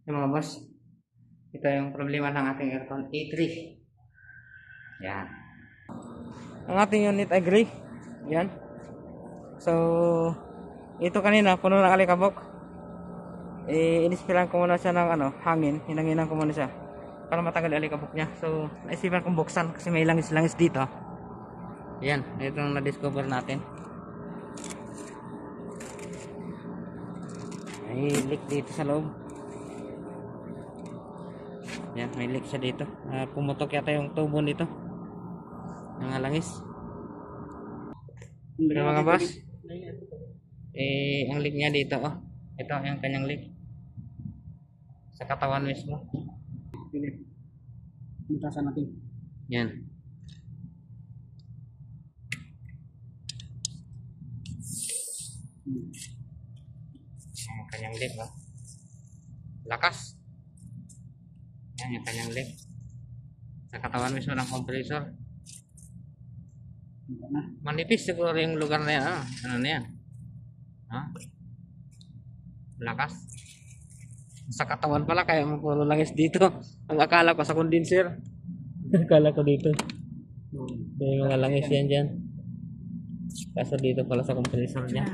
Yung mga boss, ito yung problema ng ating aircon A3. Yan. Ang ating unit ay gray. Yan. So, ito kanina, puno ng alikabok. Inispiran ko muna siya ng hangin. Hinanginan ko muna siya para matagal alikabok niya. So, naisipan kong buksan kasi may langis-langis dito. Yan, ito ang na-discover natin. May leak dito sa loob. Yan, may leak siya dito. Pumutok yata yung tubo nito. Mga langis. Pero mga boss, ang leak niya dito, oh. Ito yung kanyang leak. Sa katawan mismo. Butasan natin. Yan. Ang kanyang leak, oh. Lakas. Yan yung kanyang leak. Sa katawan mismo ng compressor. Manipis siguro yung lugar na yan. Ano na yan? Lakas. Sa katawan pala kaya puro langis dito. Ang akala ko sa condenser. Akala ko dito. May mga langis yan dyan. Kaso dito pala sa compressor niya.